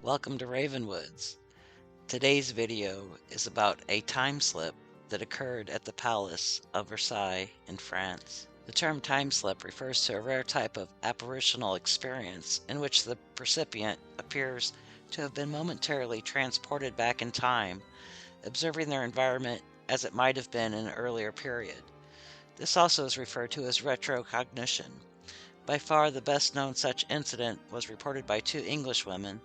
welcome to Ravenwoods. Today's video is about a time slip that occurred at the Palace of Versailles in France. The term time slip refers to a rare type of apparitional experience in which the recipient appears to have been momentarily transported back in time, observing their environment as it might have been in an earlier period. This also is referred to as retrocognition. By far the best known such incident was reported by two English women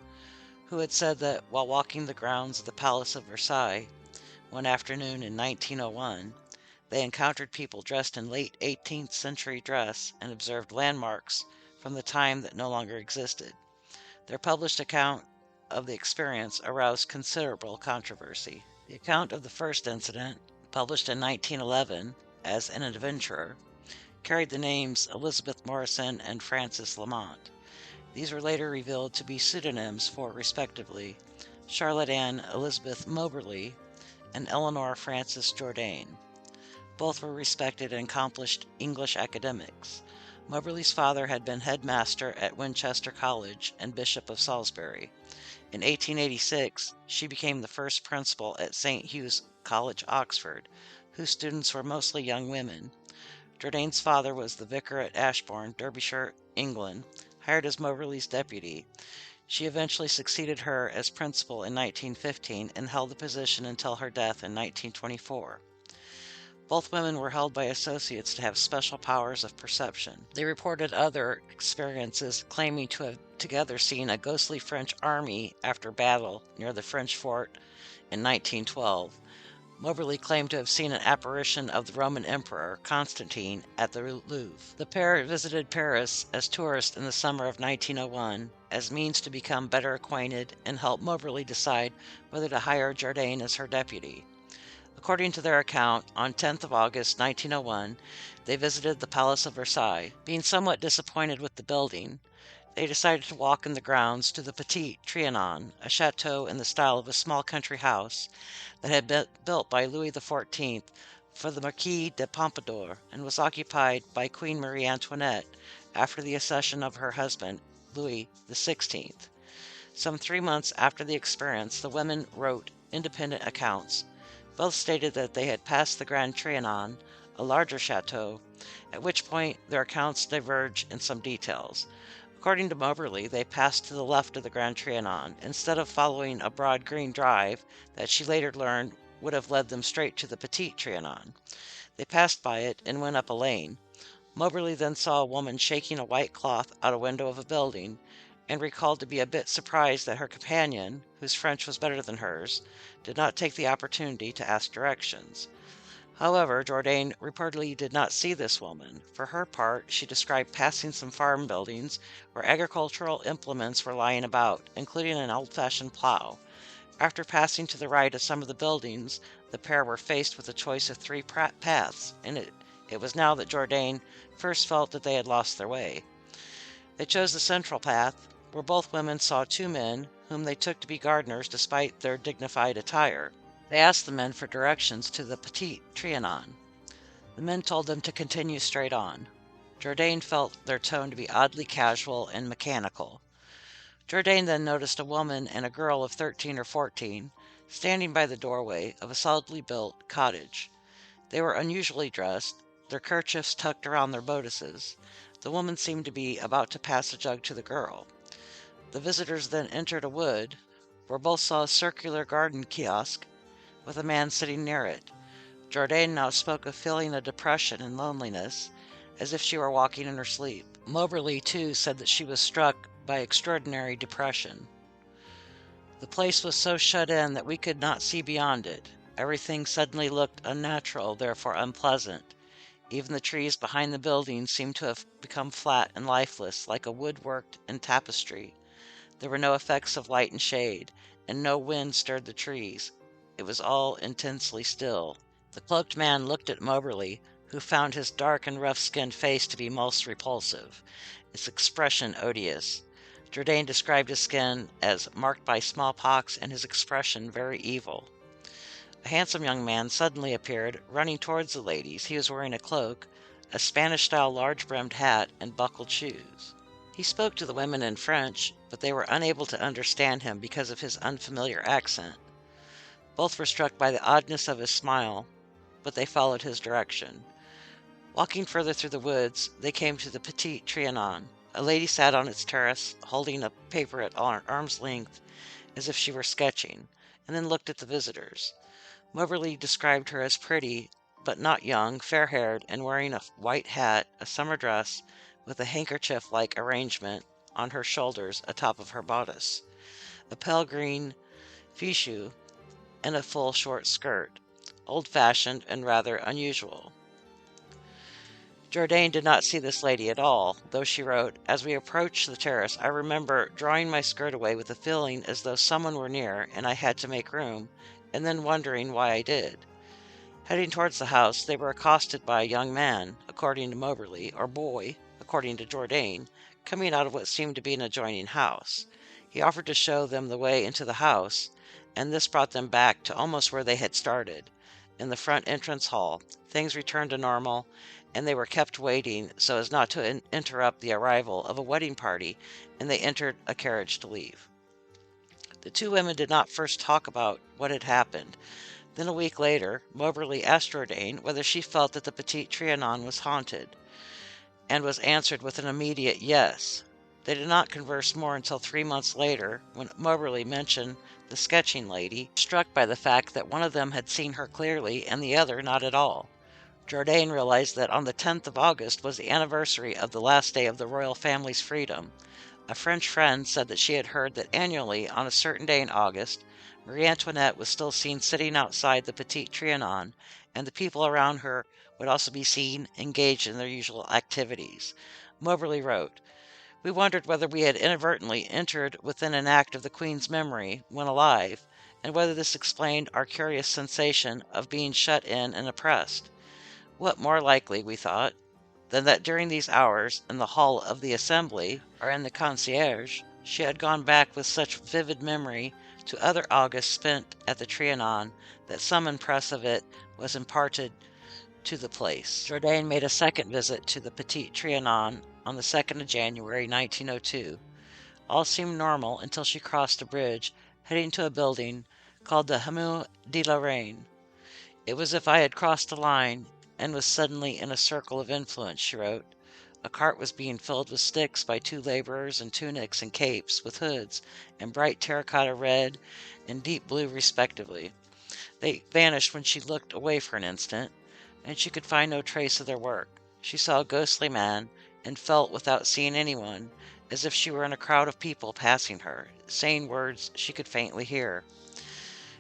who had said that while walking the grounds of the Palace of Versailles one afternoon in 1901, they encountered people dressed in late 18th century dress and observed landmarks from the time that no longer existed. Their published account of the experience aroused considerable controversy. The account of the first incident, published in 1911 as An Adventurer, carried the names Elizabeth Morrison and Frances Lamont. These were later revealed to be pseudonyms for, respectively, Charlotte Ann Elizabeth Moberly and Eleanor Frances Jourdain. Both were respected and accomplished English academics. Moberly's father had been headmaster at Winchester College and Bishop of Salisbury. In 1886, she became the first principal at St. Hugh's College, Oxford, whose students were mostly young women. Jourdain's father was the vicar at Ashbourne, Derbyshire, England, hired as Moberly's deputy. She eventually succeeded her as principal in 1915 and held the position until her death in 1924. Both women were held by associates to have special powers of perception. They reported other experiences, claiming to have together seen a ghostly French army after battle near the French fort in 1912. Moberly claimed to have seen an apparition of the Roman Emperor Constantine at the Louvre. The pair visited Paris as tourists in the summer of 1901 as means to become better acquainted and help Moberly decide whether to hire Jourdain as her deputy. According to their account, on 10th of August 1901, they visited the Palace of Versailles. Being somewhat disappointed with the building, they decided to walk in the grounds to the Petit Trianon, a chateau in the style of a small country house that had been built by Louis XIV for the Marquis de Pompadour and was occupied by Queen Marie Antoinette after the accession of her husband, Louis XVI. Some 3 months after the experience, the women wrote independent accounts. Both stated that they had passed the Grand Trianon, a larger chateau, at which point their accounts diverge in some details. According to Moberly, they passed to the left of the Grand Trianon, instead of following a broad green drive that she later learned would have led them straight to the Petit Trianon. They passed by it and went up a lane. Moberly then saw a woman shaking a white cloth out a window of a building, and recalled to be a bit surprised that her companion, whose French was better than hers, did not take the opportunity to ask directions. However, Jourdain reportedly did not see this woman. For her part, she described passing some farm buildings where agricultural implements were lying about, including an old-fashioned plow. After passing to the right of some of the buildings, the pair were faced with a choice of three paths, and it was now that Jourdain first felt that they had lost their way. They chose the central path, where both women saw two men, whom they took to be gardeners despite their dignified attire. They asked the men for directions to the Petit Trianon. The men told them to continue straight on. Jourdain felt their tone to be oddly casual and mechanical. Jourdain then noticed a woman and a girl of 13 or 14 standing by the doorway of a solidly built cottage. They were unusually dressed, their kerchiefs tucked around their bodices. The woman seemed to be about to pass a jug to the girl. The visitors then entered a wood, where both saw a circular garden kiosk with a man sitting near it. Jourdain now spoke of feeling a depression and loneliness, as if she were walking in her sleep. Moberly, too, said that she was struck by extraordinary depression. The place was so shut in that we could not see beyond it. Everything suddenly looked unnatural, therefore unpleasant. Even the trees behind the building seemed to have become flat and lifeless, like a wood worked in tapestry. There were no effects of light and shade, and no wind stirred the trees. It was all intensely still. The cloaked man looked at Moberly, who found his dark and rough-skinned face to be most repulsive, its expression odious. Jourdain described his skin as marked by smallpox and his expression very evil. A handsome young man suddenly appeared, running towards the ladies. He was wearing a cloak, a Spanish-style large-brimmed hat, and buckled shoes. He spoke to the women in French, but they were unable to understand him because of his unfamiliar accent. Both were struck by the oddness of his smile, but they followed his direction. Walking further through the woods, they came to the Petit Trianon. A lady sat on its terrace, holding a paper at arm's length, as if she were sketching, and then looked at the visitors. Moberly described her as pretty, but not young, fair-haired, and wearing a white hat, a summer dress, with a handkerchief-like arrangement on her shoulders atop of her bodice, a pale green fichu, and a full short skirt, old-fashioned and rather unusual. Jourdain did not see this lady at all, though she wrote, "As we approached the terrace, I remember drawing my skirt away with a feeling as though someone were near and I had to make room, and then wondering why I did." Heading towards the house, they were accosted by a young man, according to Moberly, or boy, according to Jourdain, coming out of what seemed to be an adjoining house. He offered to show them the way into the house, and this brought them back to almost where they had started. In the front entrance hall, things returned to normal, and they were kept waiting so as not to interrupt the arrival of a wedding party, and they entered a carriage to leave. The two women did not first talk about what had happened. Then a week later, Moberly asked Jourdain whether she felt that the Petit Trianon was haunted, and was answered with an immediate yes. They did not converse more until 3 months later, when Moberly mentioned the sketching lady, struck by the fact that one of them had seen her clearly and the other not at all. Jourdain realized that on the 10th of August was the anniversary of the last day of the royal family's freedom. A French friend said that she had heard that annually, on a certain day in August, Marie Antoinette was still seen sitting outside the Petit Trianon, and the people around her would also be seen engaged in their usual activities. Moberly wrote, "We wondered whether we had inadvertently entered within an act of the Queen's memory when alive, and whether this explained our curious sensation of being shut in and oppressed. What more likely, we thought, than that during these hours, in the hall of the Assembly, or in the concierge, she had gone back with such vivid memory to other Augusts spent at the Trianon that some impress of it was imparted to the place." Jourdain made a second visit to the Petit Trianon on the 2nd of January, 1902. All seemed normal until she crossed a bridge, heading to a building called the Hameau de la Reine. "It was as if I had crossed a line and was suddenly in a circle of influence," she wrote. A cart was being filled with sticks by two laborers in tunics and capes with hoods, and bright terracotta red and deep blue respectively. They vanished when she looked away for an instant, and she could find no trace of their work. She saw a ghostly man, and felt, without seeing anyone, as if she were in a crowd of people passing her, saying words she could faintly hear.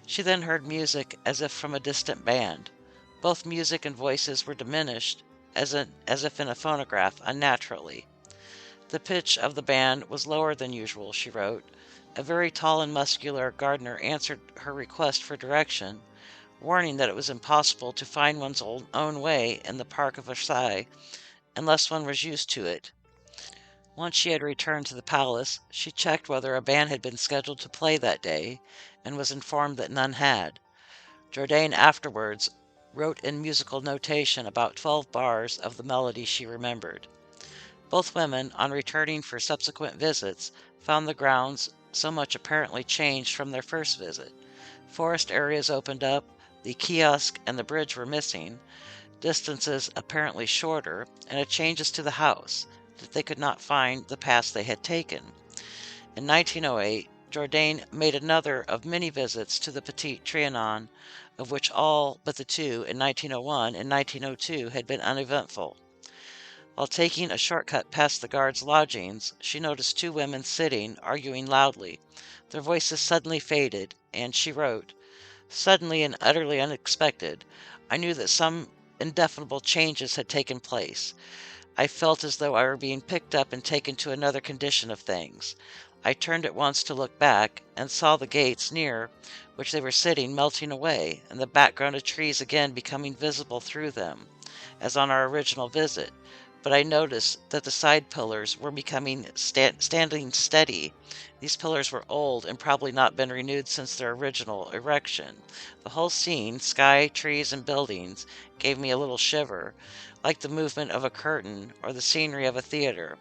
She then heard music as if from a distant band. Both music and voices were diminished, as if in a phonograph, unnaturally. The pitch of the band was lower than usual, she wrote. A very tall and muscular gardener answered her request for direction, warning that it was impossible to find one's own way in the park of Versailles unless one was used to it. Once she had returned to the palace, she checked whether a band had been scheduled to play that day, and was informed that none had. Jourdain afterwards wrote in musical notation about 12 bars of the melody she remembered. Both women, on returning for subsequent visits, found the grounds so much apparently changed from their first visit. Forest areas opened up, the kiosk and the bridge were missing, distances apparently shorter, and it changes to the house, that they could not find the paths they had taken. In 1908, Jourdain made another of many visits to the Petit Trianon, of which all but the two in 1901 and 1902 had been uneventful. While taking a shortcut past the guards' lodgings, she noticed two women sitting, arguing loudly. Their voices suddenly faded, and she wrote, "Suddenly and utterly unexpected, I knew that some indefinable changes had taken place. I felt as though I were being picked up and taken to another condition of things. I turned at once to look back, and saw the gates near which they were sitting melting away, and the background of trees again becoming visible through them, as on our original visit. But I noticed that the side pillars were becoming standing steady. These pillars were old and probably not been renewed since their original erection. The whole scene, sky, trees, and buildings, gave me a little shiver, like the movement of a curtain or the scenery of a theater.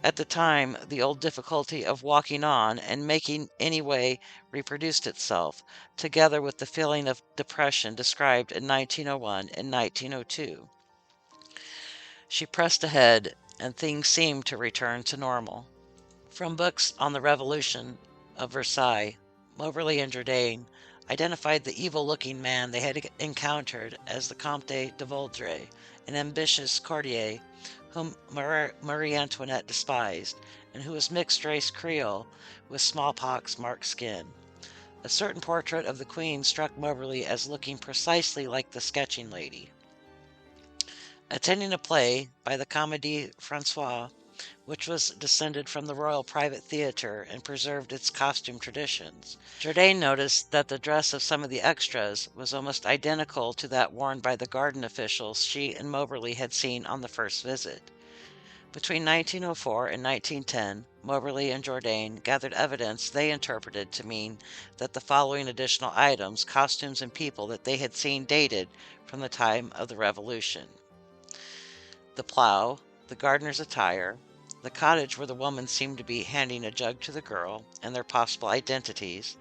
At the time, the old difficulty of walking on and making any way reproduced itself, together with the feeling of depression described in 1901 and 1902. She pressed ahead, and things seemed to return to normal. From books on the Revolution of Versailles, Moberly and Jourdain identified the evil-looking man they had encountered as the Comte de Vaudreuil, an ambitious courtier whom Marie Antoinette despised, and who was mixed-race Creole with smallpox-marked skin. A certain portrait of the Queen struck Moberly as looking precisely like the sketching lady. Attending a play by the Comédie Française, which was descended from the Royal Private Theatre and preserved its costume traditions, Jourdain noticed that the dress of some of the extras was almost identical to that worn by the garden officials she and Moberly had seen on the first visit. Between 1904 and 1910, Moberly and Jourdain gathered evidence they interpreted to mean that the following additional items, costumes, and people that they had seen dated from the time of the Revolution: the plow, the gardener's attire, the cottage where the woman seemed to be handing a jug to the girl, and their possible identities,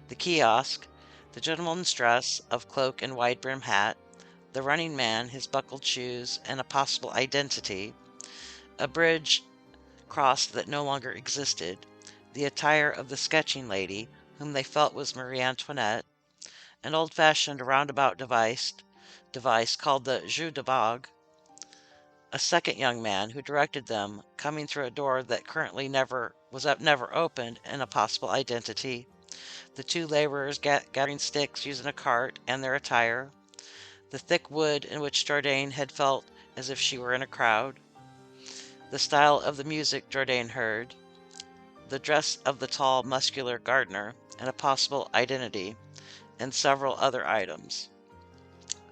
the kiosk, the gentleman's dress of cloak and wide-brimmed hat, the running man, his buckled shoes, and a possible identity, a bridge cross that no longer existed, the attire of the sketching lady, whom they felt was Marie Antoinette, an old-fashioned roundabout device called the jeu de bague, a second young man who directed them, coming through a door that currently never opened, and a possible identity, the two laborers gathering sticks using a cart, and their attire, the thick wood in which Jourdain had felt as if she were in a crowd, the style of the music Jourdain heard, the dress of the tall, muscular gardener, and a possible identity, and several other items.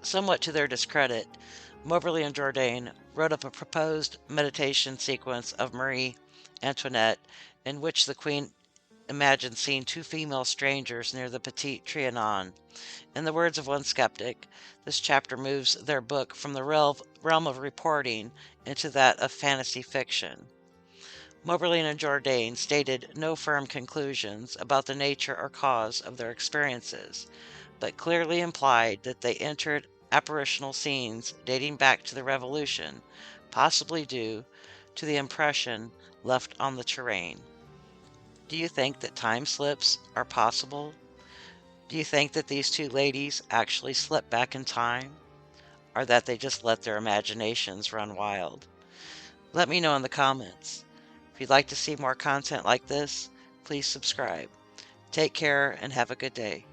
Somewhat to their discredit, Moberly and Jourdain wrote up a proposed meditation sequence of Marie Antoinette in which the Queen imagined seeing two female strangers near the Petit Trianon. In the words of one skeptic, this chapter moves their book from the realm of reporting into that of fantasy fiction. Moberly and Jourdain stated no firm conclusions about the nature or cause of their experiences, but clearly implied that they entered apparitional scenes dating back to the Revolution, possibly due to the impression left on the terrain. Do you think that time slips are possible? Do you think that these two ladies actually slipped back in time, or that they just let their imaginations run wild? Let me know in the comments. If you'd like to see more content like this, please subscribe. Take care and have a good day.